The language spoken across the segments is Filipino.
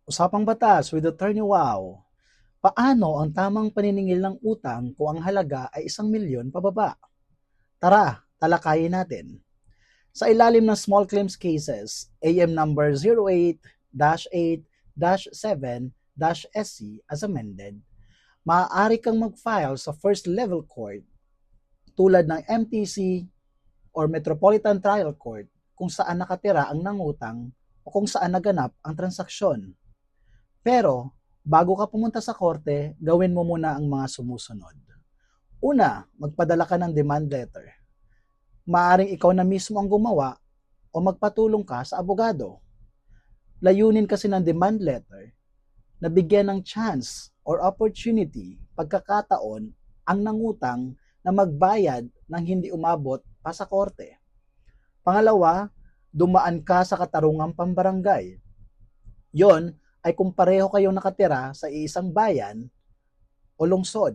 Usapang batas with Attorney Wow. Paano ang tamang paniningil ng utang kung ang halaga ay 1 milyon pababa? Tara, talakayin natin. Sa ilalim ng small claims cases, AM number 08-8-7-SC as amended, maaari kang mag-file sa first level court tulad ng MTC or Metropolitan Trial Court kung saan nakatira ang nangutang o kung saan naganap ang transaksyon. Pero, bago ka pumunta sa korte, gawin mo muna ang mga sumusunod. Una, magpadala ka ng demand letter. Maaring ikaw na mismo ang gumawa o magpatulong ka sa abogado. Layunin kasi ng demand letter na bigyan ng chance or opportunity, pagkakataon, ang nangutang na magbayad ng hindi umabot pa sa korte. Pangalawa, dumaan ka sa katarungang pambarangay. Yon ay kung pareho kayong nakatira sa iisang bayan o lungsod.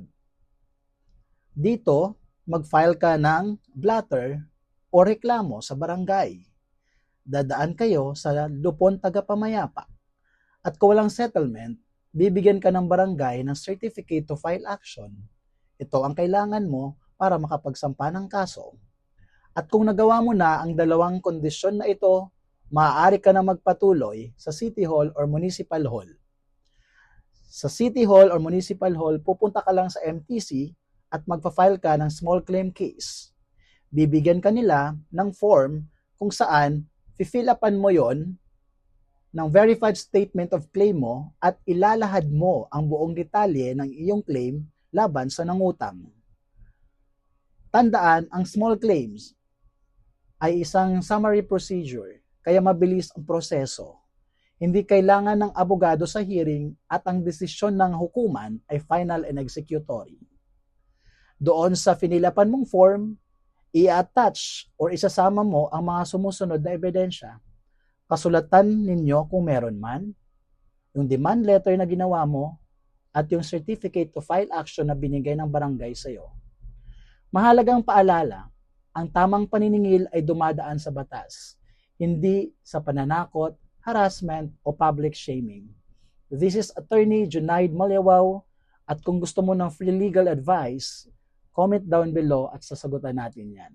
Dito, mag-file ka ng blatter o reklamo sa barangay. Dadaan kayo sa lupon tagapamayapa. At kung walang settlement, bibigyan ka ng barangay ng certificate to file action. Ito ang kailangan mo para makapagsampa ng kaso. At kung nagawa mo na ang dalawang kondisyon na ito, maaari ka na magpatuloy sa City Hall or Municipal Hall. Sa City Hall or Municipal Hall, pupunta ka lang sa MTC at magpa-file ka ng small claim case. Bibigyan ka nila ng form kung saan fill upan mo yon ng verified statement of claim mo at ilalahad mo ang buong detalye ng iyong claim laban sa nangutang. Tandaan, ang small claims ay isang summary procedure, kaya mabilis ang proseso. Hindi kailangan ng abogado sa hearing at ang desisyon ng hukuman ay final and executory. Doon sa finilapan mong form, i-attach or isasama mo ang mga sumusunod na ebidensya. Kasulatan ninyo kung meron man, yung demand letter na ginawa mo, at yung certificate to file action na binigay ng barangay sa iyo. Mahalagang paalala, ang tamang paniningil ay dumadaan sa batas, hindi sa pananakot, harassment, o public shaming. This is Attorney Junaid Malyawaw, at kung gusto mo ng free legal advice, comment down below at sasagutan natin yan.